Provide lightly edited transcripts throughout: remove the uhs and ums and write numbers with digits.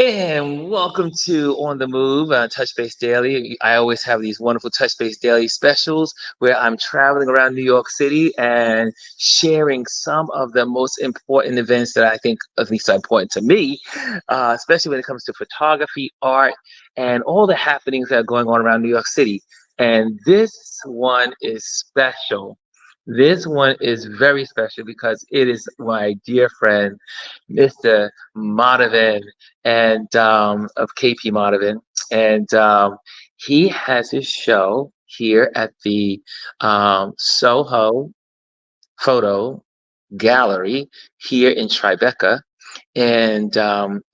And welcome to On the Move, Touch Base Daily. I always have these wonderful Touch Base Daily specials where I'm traveling around New York City and sharing some of the most important events that I think at least are important to me, especially when it comes to photography, art, and all the happenings that are going on around New York City. And this one is special. This one is very special because it is my dear friend, Mr. Madhavan and of KP Madhavan, and he has his show here at the SoHo Photo Gallery here in Tribeca, and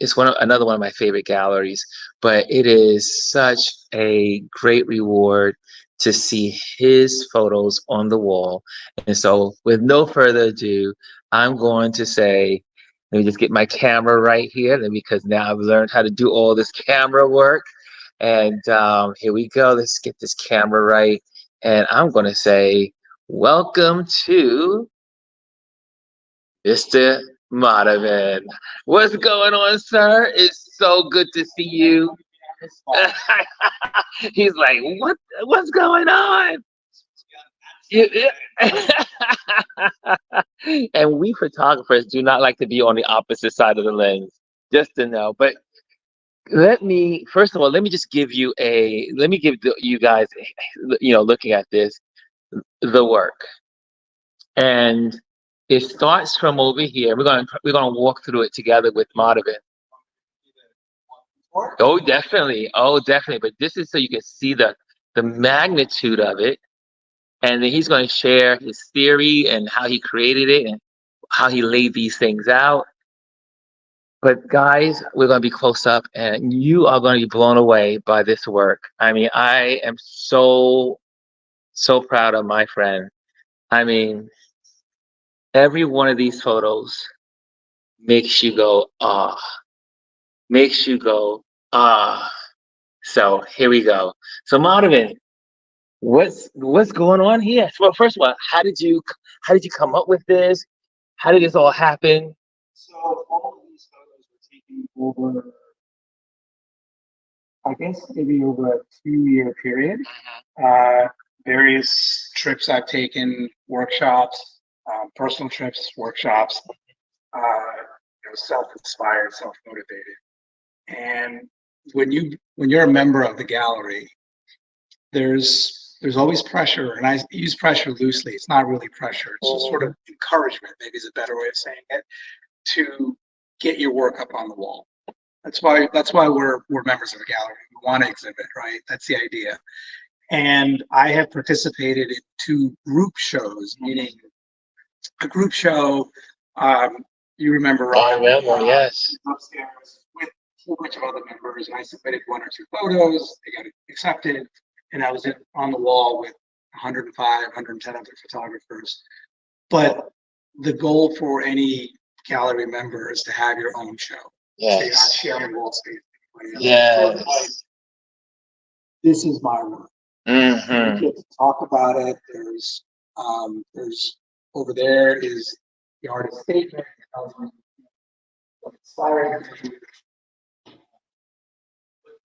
it's another one of my favorite galleries. But it is such a great reward to see his photos on the wall. And so, with no further ado, I'm going to say, let me just get my camera right here, because now I've learned how to do all this camera work. And here we go. Let's get this camera right. And I'm going to say, welcome to Mr. Madhavan. What's going on, sir? It's so good to see you. He's like, what's going on? And we photographers do not like to be on the opposite side of the lens, just to know. But first of all, let me just give you you guys, looking at this, the work. And it starts from over here. We're gonna walk through it together with Madhavan. Oh, definitely. Oh, definitely. But this is so you can see the magnitude of it. And then he's going to share his theory and how he created it and how he laid these things out. But guys, we're going to be close up and you are going to be blown away by this work. I mean, I am so proud of my friend. I mean, every one of these photos makes you go, ah, makes you go, ah. So here we go. So Madhavan, what's going on here? Well, first of all, how did you come up with this? How did this all happen? So all of these photos were taken over, I guess, maybe over a 2-year period. Uh, Various trips I've taken, workshops, personal trips, workshops, self-inspired, self-motivated. And when you're a member of the gallery, there's always pressure, and I use pressure loosely. It's not really pressure. It's just sort of encouragement, maybe is a better way of saying it, to get your work up on the wall. That's why we're members of a gallery. We want to exhibit, right? That's the idea. And I have participated in 2 group shows, meaning a group show. You remember, I Ryan? remember, yes. Upstairs with a whole bunch of other members, and I submitted 1 or 2 photos. They got accepted, and I was on the wall with 105, 110 other photographers. But the goal for any gallery member is to have your own show. So you're not sharing wall space with anybody else. Yes. This is my work. Mm-hmm. We get to talk about it. There's over there is the artist statement. It tells me what inspired me, what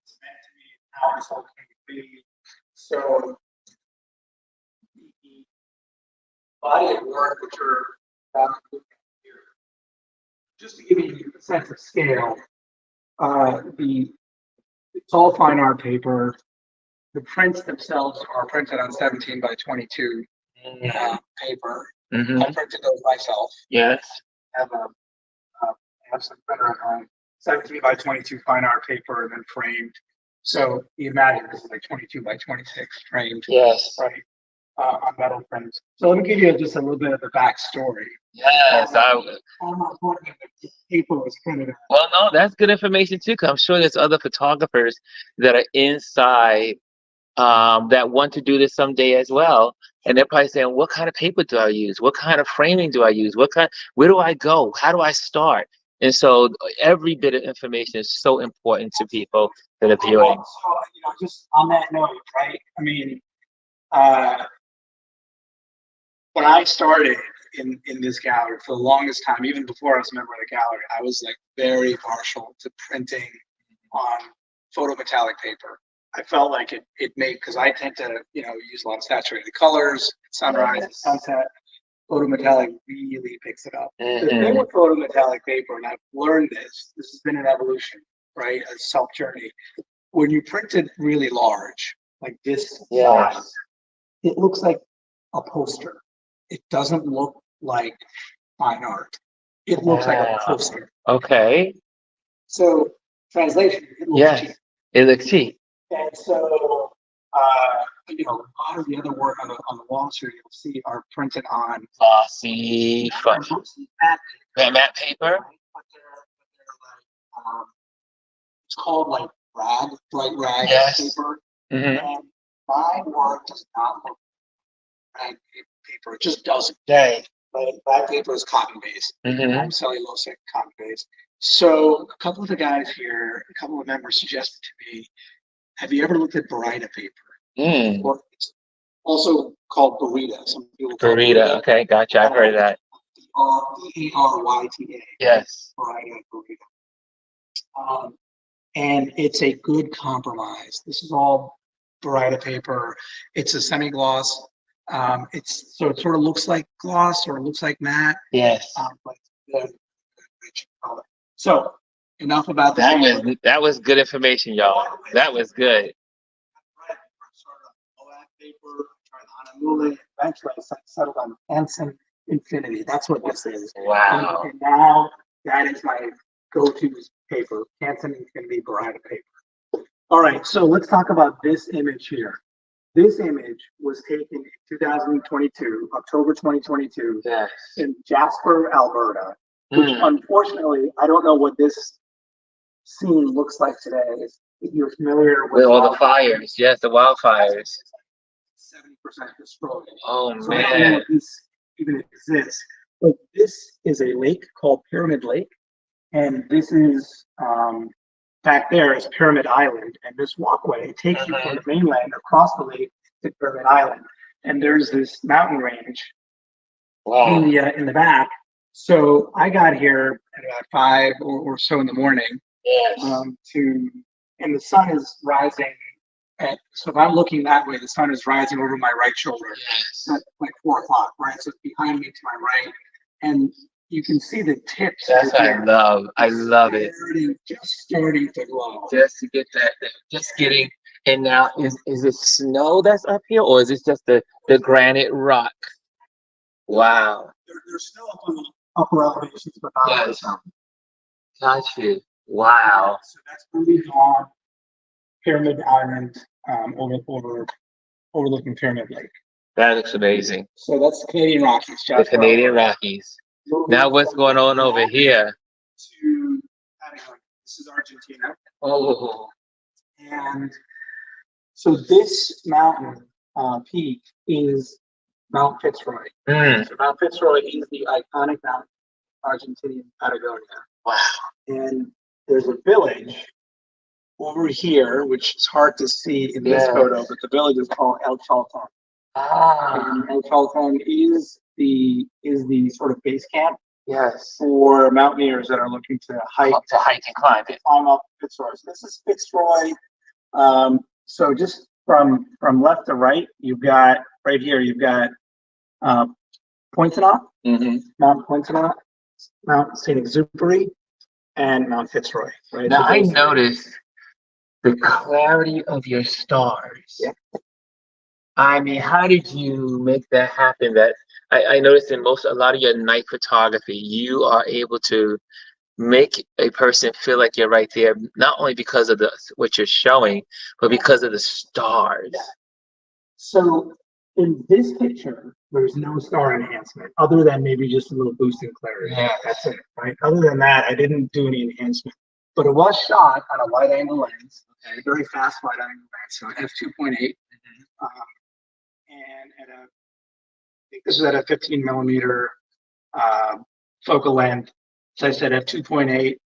it's meant to be, how this all came to be. So the body of work which are about to look at here, just to give you a sense of scale, it's all fine art paper. The prints themselves are printed on 17 by 22 paper. Mm-hmm. I printed those myself. Yes. I have some printer at home. 17 by 22 fine art paper and then framed. So you imagine this is like 22 by 26 framed. Yes. Right. On metal frames. So let me give you just a little bit of the backstory. Yes. How important the paper was printed on. Well, no, that's good information too, because I'm sure there's other photographers that are inside that want to do this someday as well. And they're probably saying, what kind of paper do I use? What kind of framing do I use? Where do I go? How do I start? And so every bit of information is so important to people that are viewing. So, just on that note, right? I mean, when I started in this gallery for the longest time, even before I was a member of the gallery, I was like very partial to printing on photometallic paper. I felt like it made, because I tend to, use a lot of saturated colors, sunrise, and sunset. Photometallic really picks it up. The thing with photometallic paper, and I've learned this has been an evolution, right? A self journey. When you print it really large, like this size, it looks like a poster. It doesn't look like fine art. It looks like a poster. Okay. So translation, it looks cheap. It looks cheap. And so, a lot of the other work on the walls here, you'll see, are printed on glossy, matte paper. But they're like, it's called like bright rag paper. And my work does not look like rag paper. It just doesn't. Right? Rag paper is cotton based. I'm cellulosic cotton based. So a couple of the guys here, a couple of members suggested to me, have you ever looked at Barita paper? Or it's also called burrita. Some people call burrita. Okay, gotcha. I've heard of that. Baryta. Yes. Burrita. And it's a good compromise. This is all Barita paper. It's a semi-gloss. It sort of looks like gloss or it looks like matte. Yes. But the rich color. So enough about that. That was good information, y'all. That was good. Eventually I settled on Hanson Infinity. That's what this is. Wow. And now that is my go-to paper. Hanson Infinity Barita paper. All right, so let's talk about this image here. This image was taken in 2022, October 2022, in Jasper, Alberta. Which unfortunately, I don't know what this scene looks like today. If you're familiar with all the fires, yes, the wildfires. 70% destroyed. Oh so I don't know if this even exists. But this is a lake called Pyramid Lake, and this is back there is Pyramid Island, and this walkway takes you from the mainland across the lake to Pyramid Island, and there's this mountain range in the back. So I got here at about 5 or so in the morning. And the sun is rising. So if I'm looking that way, the sun is rising over my right shoulder at like 4 o'clock, right? So it's behind me to my right, and you can see the tips. That's what I love. I love it. Just starting to glow. Just to get that, just getting. And now, is it snow that's up here, or is it just the granite rock? Wow. There's snow up on the upper elevations, but not snow. Gotcha. Wow. So that's really on Pyramid Island, overlooking Pyramid Lake. That looks amazing. So that's the Canadian Rockies. The Canadian Rockies. Now what's going on over here? To Patagonia. This is Argentina. Oh. And so this mountain peak is Mount Fitzroy. So Mount Fitzroy is the iconic mountain in Argentinian Patagonia. Wow. And there's a village over here, which is hard to see in this photo, but the village is called El Chaltén. And El Chaltén is the sort of base camp for mountaineers that are looking to hike and climb it. Climb up Fitzroy. So this is Fitzroy. So just from left to right, you've got right here, you've got Pointonac, Mount Pointonac, Mount St. Exupery, and Mount Fitzroy. Right. Now I noticed the clarity of your stars. Yeah. I mean, how did you make that happen? That I noticed in a lot of your night photography, you are able to make a person feel like you're right there, not only because of what you're showing, but because of the stars. Yeah. So in this picture, there's no star enhancement other than maybe just a little boost in clarity. Yeah. That's it, right? Other than that, I didn't do any enhancement. But it was shot on a wide angle lens, a very fast wide angle lens, so f2.8. And I think this is at a 15 millimeter focal length. So I said f2.8.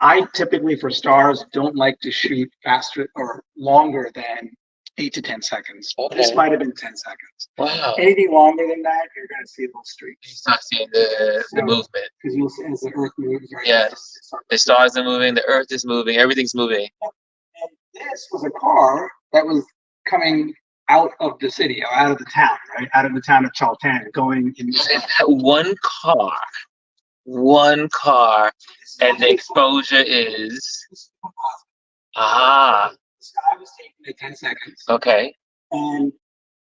I typically, for stars, don't like to shoot faster or longer than 8 to 10 seconds. Okay. This might have been 10 seconds. Wow. Anything longer than that, you're going to see little You streaks. start seeing the movement. Because you'll see as the Earth moves, right? Yes. The stars are moving, the Earth is moving, everything's moving. And this was a car that was coming out of the city, or out of the town, right? Out of the town of Chaltan, going in. Is that one car, and the exposure is The sky was taken at 10 seconds. okay. And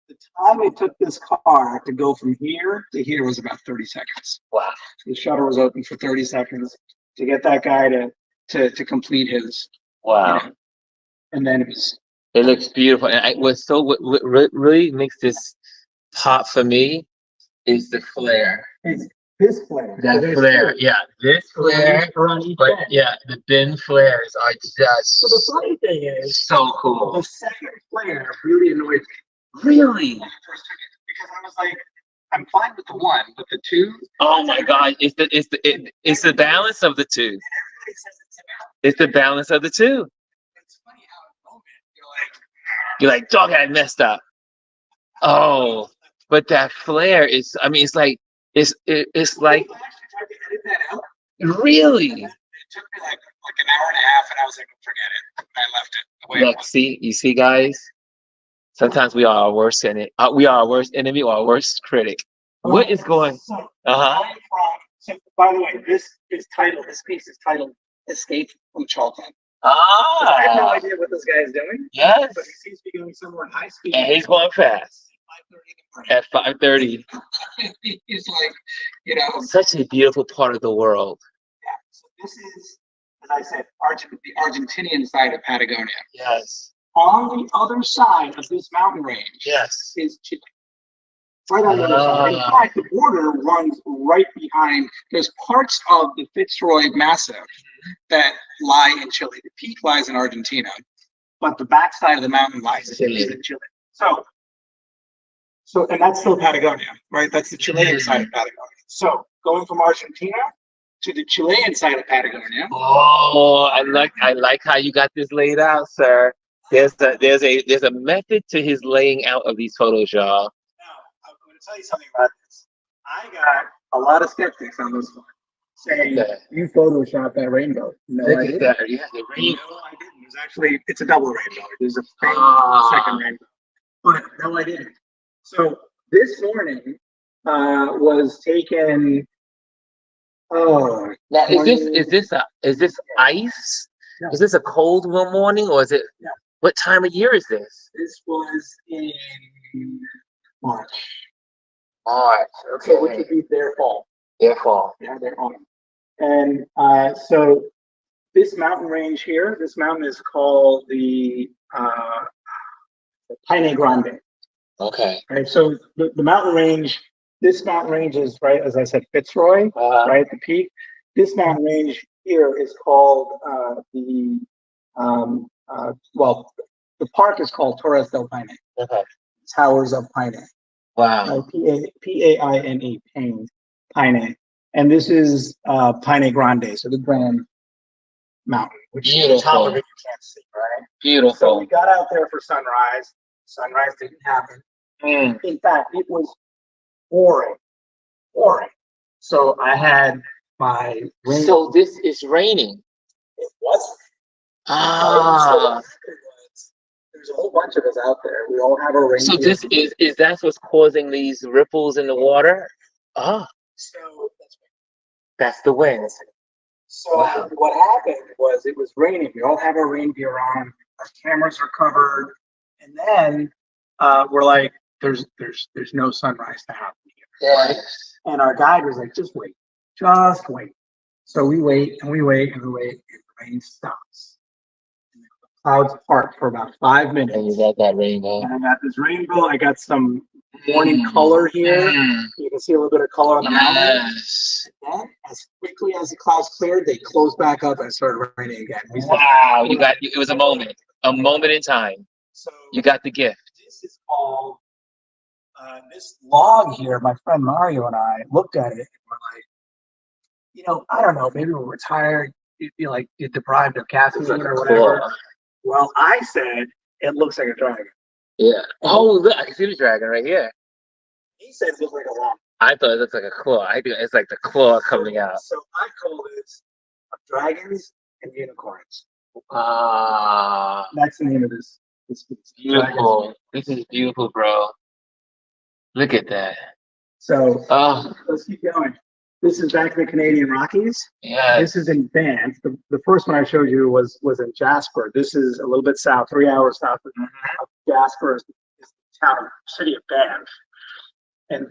the time it took this car to go from here to here was about 30 seconds. Wow. The shutter was open for 30 seconds to get that guy to complete his. Wow. You know, and then it looks beautiful. And what really makes this pop for me is the flare. It's this flare. That flare, yeah. This flare, but yeah, the thin flares are just. So the funny thing is, so cool. The second flare really annoyed me. Really? When I first took it, because I was like, I'm fine with the one, but the two. Oh my God! It's the balance of the two. It's the balance of the two. It's funny how in a moment you're like, dog, I messed up. Oh, but that flare is. I mean, it's like it's like. I actually tried to edit that out. Really? It took me like an hour and a half, and I was like, forget it. And I left it the way it was. See, you see, guys. Sometimes we are our worst enemy. We are our worst enemy or our worst critic. What is going? So, So, by the way, this piece is titled "Escape from Chaltan." I have no idea what this guy is doing. Yes. But he seems to be going somewhere at high speed. And he's going fast. At 5:30. He's like, Such a beautiful part of the world. Yeah. So this is, as I said, the Argentinian side of Patagonia. Yes. On the other side of this mountain range, yes, is Chile. Right on the other side. In fact, the border runs right behind. There's parts of the Fitzroy Massif that lie in Chile. The peak lies in Argentina, but the backside of the mountain lies in Chile. So, and that's still Patagonia, right? That's the Chilean side of Patagonia. So, going from Argentina to the Chilean side of Patagonia. Oh, I like how you got this laid out, sir. There's a method to his laying out of these photos, y'all. Now, I'm going to tell you something about this. I got a lot of skeptics on this one saying you photoshopped that rainbow. No, I didn't. Yeah, the rainbow. No, I didn't. It's a double rainbow. There's a second rainbow. But no, I didn't. So this morning was taken. Oh, now is this ice? No. Is this a cold morning or is it? No. What time of year is this? This was in March. March. Okay. So which would be their fall. Their fall. Yeah, their autumn. And so this mountain range here, this mountain is called the Pine Grande. Okay. Right. So the mountain range, this mountain range is, right, as I said, Fitzroy, right, the peak. This mountain range here is called the park is called Torres del Paine. Okay. Towers of Paine. Wow. Paine, Paine. And this is Pine Grande, so the Grand Mountain, which is top of it you can't see, right? Beautiful. So we got out there for sunrise. Sunrise didn't happen. In fact, it was boring. So I had my rain. So this is raining. It wasn't. There's a whole bunch of us out there. We all have our rain. So this is that what's causing these ripples in the water? So that's the winds. So what happened was it was raining. We all have our rain gear on. Our cameras are covered, and then we're like, "There's no sunrise to happen here." Yes. Right? And our guide was like, "Just wait. So we wait and we wait and we wait, and the rain stops. And the clouds part for about 5 minutes. And you got that rainbow. And I got this rainbow. I got some morning color here. You can see a little bit of color on the mountain. And then, as quickly as the clouds cleared, they closed back up and it started raining again. Wow! It was a moment in time. So you got the gift. This is called this log here. My friend Mario and I looked at it and we're like, I don't know, maybe we're retired. You feel like you're deprived of caffeine or whatever. Well, I said it looks like a dragon. Yeah. Oh, look, I can see the dragon right here. He says it looks like a llama. I thought it looked like a claw. I think it's like the claw coming out. So I call this dragons and unicorns. Ah, That's the name of this piece. beautiful. This is beautiful, bro. Look at that. So Oh, let's keep going. This is back to the Canadian Rockies. yeah. This is in Banff. The first one I showed you was in Jasper. This is a little bit south, 3 hours south of Jasper is the town, city of Banff. And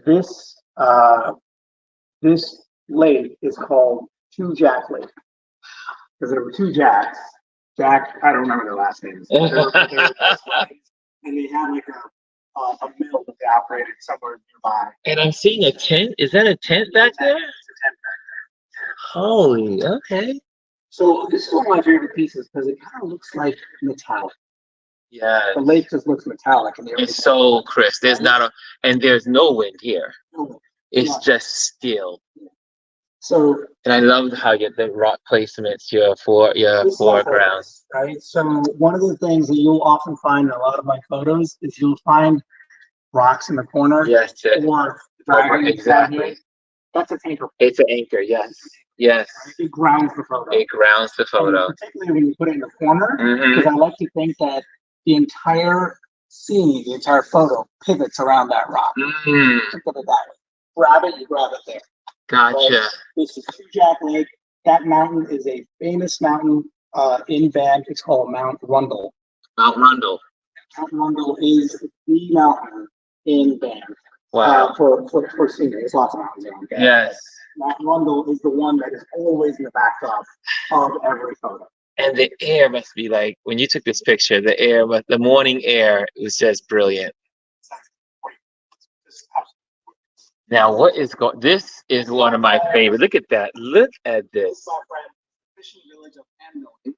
this lake is called Two Jack Lake because there were two Jacks. Jack, I don't remember their last names. They were best buddies, and they had like a mill that they operated somewhere nearby. And I'm seeing a tent. Is that a tent back there? It's a tent back Holy, okay. So this is one of my favorite pieces because it kind of looks like metallic. Yeah. The lake just looks metallic, and It's so crisp. There's not a, and there's no wind here. It's just still. So, and I love how the rock placements, your foregrounds. Right. So one of the things that you'll often find in a lot of my photos is you'll find rocks in the corner. Yes. Exactly. That's a anchor. It's an anchor. Yes. Yes. It grounds the photo. It grounds the photo. And particularly when you put it in the corner, because I like to think that the entire scene, the entire photo pivots around that rock. Think of it that way. Grab it, you grab it there. Gotcha. Right? This is Two Jack Lake. That mountain is a famous mountain in Banff. It's called Mount Rundle. Mount Rundle. Mount Rundle is the mountain in Banff. Wow. For scenery. There's lots of mountains around Banff. Yes. Mount Rundle is the one that is always in the backdrop of every photo. And the air must be like, when you took this picture, the morning air was just brilliant. Now, what is going? This is one of my favorites. Look at that. Look at this. Fishing village of Hamnoy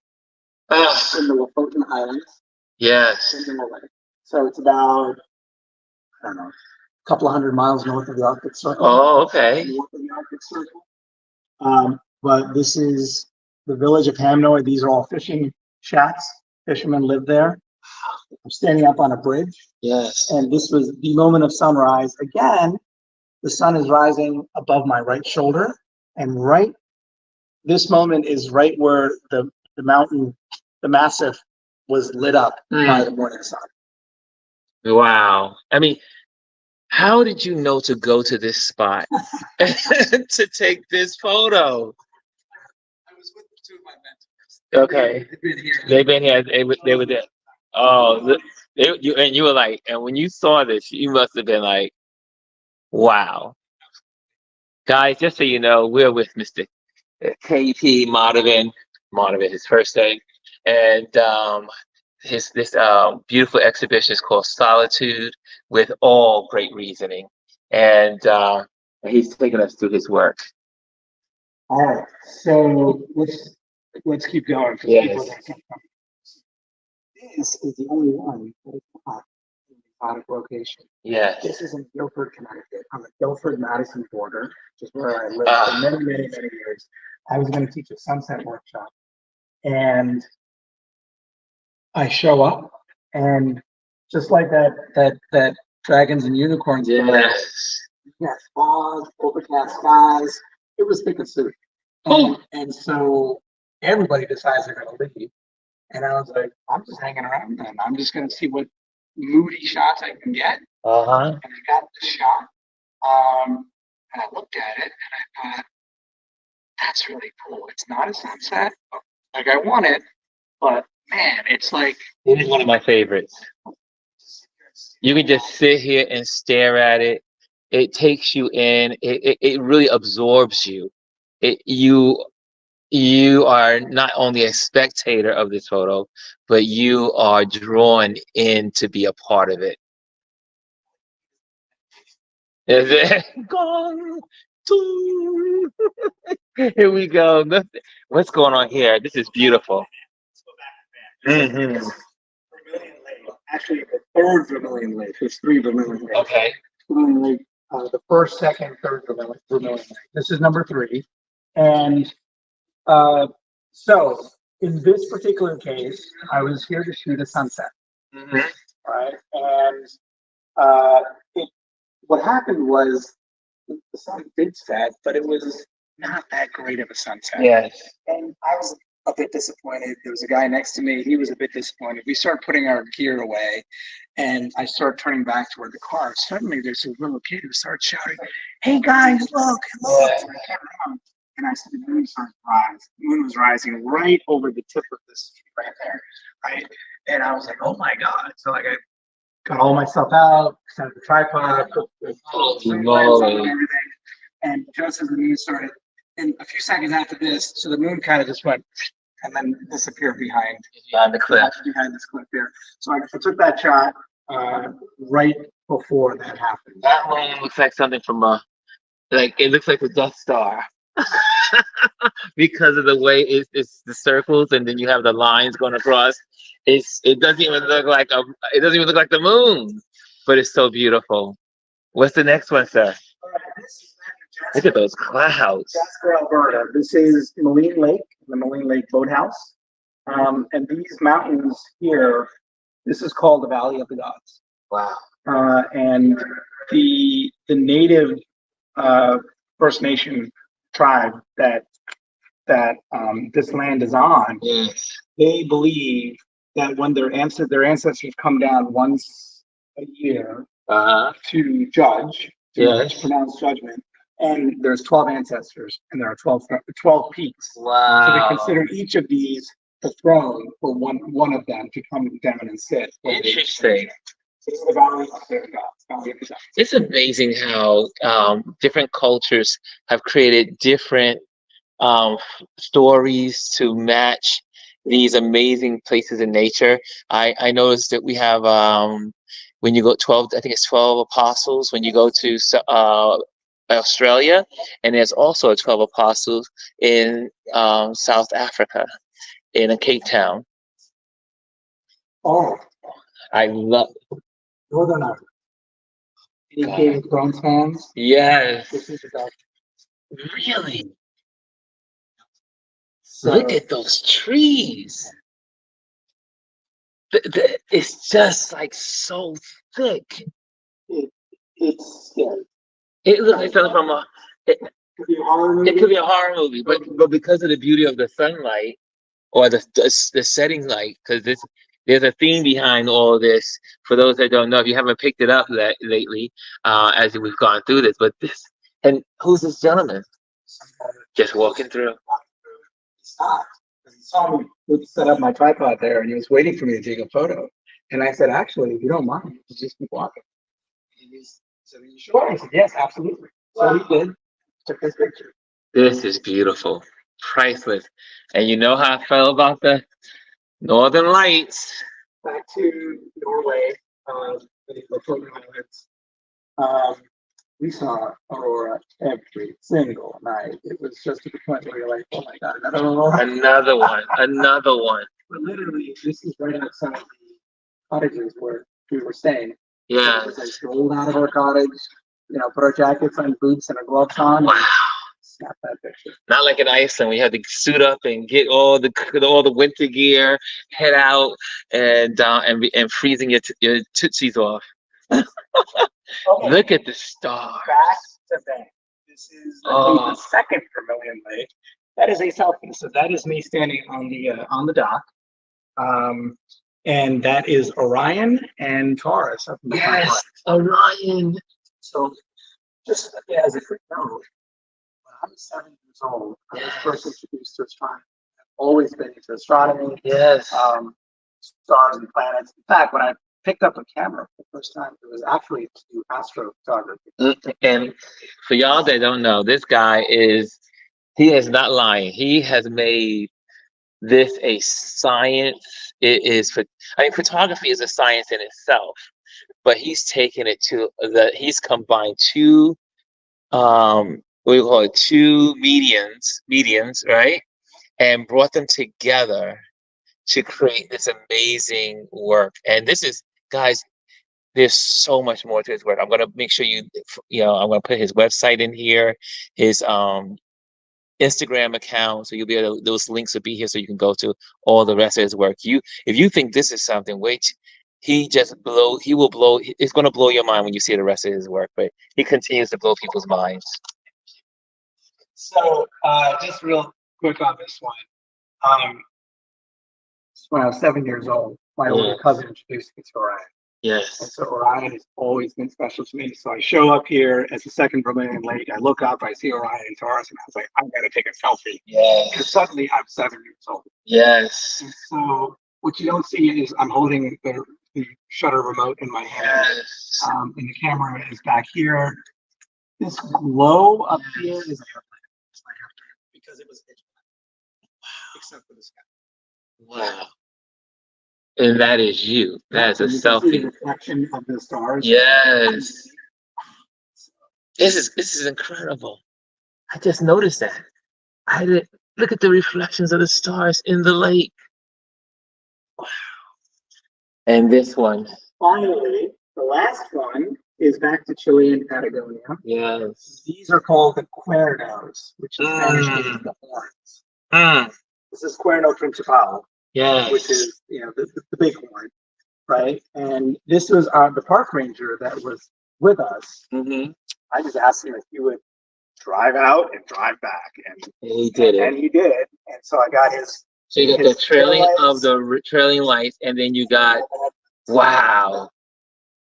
in the Lofoten Islands. Yes. So it's about, I don't know, a couple of 100 miles north of the Arctic Circle. Oh, okay. North of the Arctic Circle. But this is the village of Hamnoy. These are all fishing shacks. Fishermen live there. I'm standing up on a bridge. Yes. And this was the moment of sunrise. Again, the sun is rising above my right shoulder. And this moment is right where the mountain, the massif, was lit up by the morning sun. Wow. I mean, how did you know to go to this spot to take this photo? I was with two of my mentors. Okay. They've been here. They were there. Oh, you were like, and when you saw this, you must have been like, wow. Guys, just so you know, we're with Mr. KP Madhavan, his first name, and this beautiful exhibition is called Solitude, with all great reasoning, and he's taking us through his work. All right, so let's keep going. Yes. This is the only one that is not in the exotic location. Yes. This is in Guilford, Connecticut, on the Guilford-Madison border, just where I lived for many, many, many years. I was going to teach a sunset workshop, and I show up, and just like that dragons and unicorns. Yes. Yes, fog, overcast skies. It was thick as soup. And so everybody decides they're going to leave. And I was like, I'm just hanging around then. I'm just going to see what moody shots I can get. And I got the shot. And I looked at it and I thought, that's really cool. It's not a sunset like I want it, but man, it's like. It is one of my favorites. You can just sit here and stare at it. It takes you in. It really absorbs you. You are not only a spectator of this photo, but you are drawn in to be a part of it. Is it? Gone. Here we go. What's going on here? This is beautiful. Actually, the third Vermilion Lake. There's three Vermilion Lakes. Okay. Vermilion Lake, the first, second, third Vermilion Lake. This is number 3. And so in this particular case, I was here to shoot a sunset. right? And uh, it, what happened was the sun did set, but it was not that great of a sunset. Yes. And I was a bit disappointed. There was a guy next to me. He was a bit disappointed. We started putting our gear away, and I started turning back toward the car. Suddenly, there's a little kid who starts shouting, "Hey guys, look, look!" Yeah. And I came around, and I said, "The moon started to rise. The moon was rising right over the tip of this right there, right?" And I was like, "Oh my god!" So like I got all my stuff out, set up the tripod, put the zoom lens on and everything. And just as the moon started, and a few seconds after this, so the moon kind of just went and then disappeared Behind the cliff. behind this cliff here. So I took that shot right before that happened. That one looks like something from like it looks like a Death Star because of the way it's the circles and then you have the lines going across. It doesn't even look like it doesn't even look like the moon, but it's so beautiful. What's the next one, sir? Look at those clouds. Jasper, Alberta. This is Moline Lake, the Moline Lake Boathouse. And these mountains here, this is called the Valley of the Gods. Wow. And the native First Nation tribe that this land is on, Yes. they believe that when their ancestors come down once a year to judge, Yes. pronounce judgment, and there's 12 ancestors, and there are 12 peaks. Wow. So they consider each of these the throne for one of them to come down and sit. Interesting. This is the Valley of the Gods. It's amazing how different cultures have created different stories to match these amazing places in nature. I noticed that we have when you go 12, I think it's 12 apostles when you go to Australia, and there's also a 12 apostles in South Africa, in a Cape Town. Oh, I love. Northern Ireland. Any Game of Thrones fans? Yes. This is about. Really? So, look at those trees. It's just like so thick. It's scary. It looks like something from a. It, Could be a horror movie. it could be a horror movie, but because of the beauty of the sunlight or the setting light, because there's a theme behind all this. For those that don't know, if you haven't picked it up lately, as we've gone through this, but this and who's this gentleman? Just walking through. He stopped. He saw me set up my tripod there, and he was waiting for me to take a photo. And I said, "Actually, if you don't mind, just keep walking." And he said, "Are you sure?" I said, "Yes, absolutely." So he did. Took his picture. This is beautiful, priceless, and you know how I felt about the Northern Lights. Back to Norway, the Lofoten Islands. We saw Aurora every single night. It was just to the point where you're like, "Oh my god, another Aurora!" Another one, another one. But literally, this is right outside the cottages where we were staying. Yeah. So I strolled out of our cottage, put our jackets on, boots, and our gloves on. Wow. Snap that picture. Not like in Iceland, we had to suit up and get all the winter gear, head out, and freezing your tootsies off. Okay. Look at the stars. Back to that. This is the second Vermilion Lake. That is a selfie. So that is me standing on the dock. And that is Orion and Taurus. Yes, Orion. So just as a quick note, when I was 7 years old, I was first introduced to astronomy. I've always been into astronomy. Yes. Stars and planets. In fact, when I picked up a camera for the first time, it was actually to do astrophotography. And for y'all that don't know, this guy he is not lying. He has made this a science. It is photography is a science in itself, but he's taken it to he's combined two what do you call it, two mediums, right? And brought them together to create this amazing work. And this is, guys, there's so much more to his work. I'm gonna make sure I'm gonna put his website in here, his Instagram account, so you'll be able to, those links will be here so you can go to all the rest of his work. If you think this is something, wait, he will blow, it's going to blow your mind when you see the rest of his work, but he continues to blow people's minds. So, just real quick on this one. When I was 7 years old, my older cousin introduced me to Orion. And Yes. so Orion has always been special to me. So I show up here as the second Vermilion Lake. I look up, I see Orion and Taurus, and I was like, I gotta take a selfie. Yes. Because suddenly I'm 7 years old. Yes. And so what you don't see is I'm holding the shutter remote in my hand. Yes. And the camera is back here. This glow up here is because it was pitch black, except for the sky. Wow. And that is you. That is a You can see the selfie. reflection of the stars. Yes. This is incredible. I just noticed that. I did look at the reflections of the stars in the lake. Wow. And this one. Finally, the last one is back to Chile and Patagonia. Yes. These are called the cuernos, which in Spanish means the horns. This is Cuerno Principal, Yes. which is the big horn, right? And this was the park ranger that was with us. Mm-hmm. I just asked him if he would drive out and drive back, and he did it. And he did, and so I got his. So you got the trailing of the trailing lights, and then you got wow,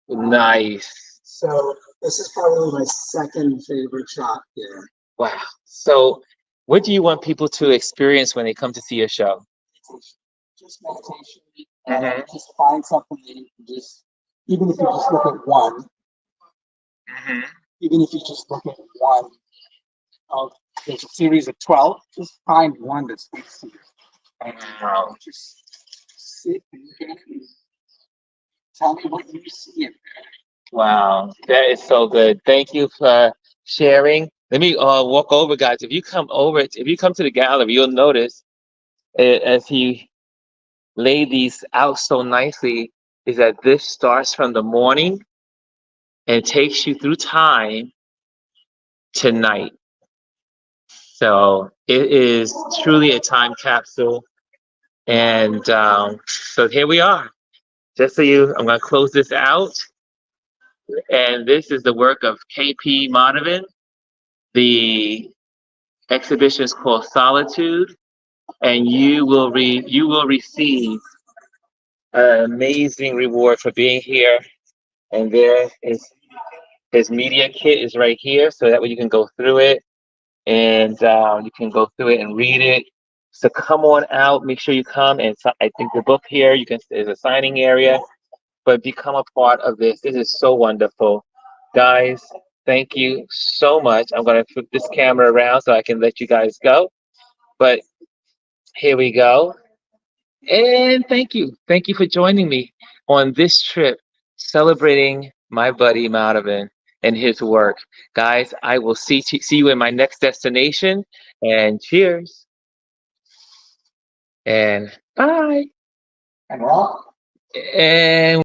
nice. So this is probably my second favorite shot here. Wow. So, what do you want people to experience when they come to see your show? Just meditation. Just find something that you can just, even if you just look at one. Even if you just look at one. There's a series of 12. Just find one that speaks to you. And just sit and look at it and tell me what you see in there. Wow, that is so good. Thank you for sharing. Let me walk over, guys. If you come to the gallery, you'll notice as he laid these out so nicely, is that this starts from the morning and takes you through time to night. So it is truly a time capsule. And so here we are. Just so I'm going to close this out. And this is the work of K.P. Madhavan. The exhibition is called Solitude, and you will receive an amazing reward for being here. And there is his media kit is right here, so that way you can go through it, and you can go through it and read it. So come on out, make sure you come, and I think the book here there's a signing area, but become a part of this. This is so wonderful, guys. Thank you so much. I'm going to flip this camera around so I can let you guys go. But here we go. And thank you. Thank you for joining me on this trip celebrating my buddy Madhavan and his work. Guys, I will see you in my next destination. And cheers. And bye. And rock. And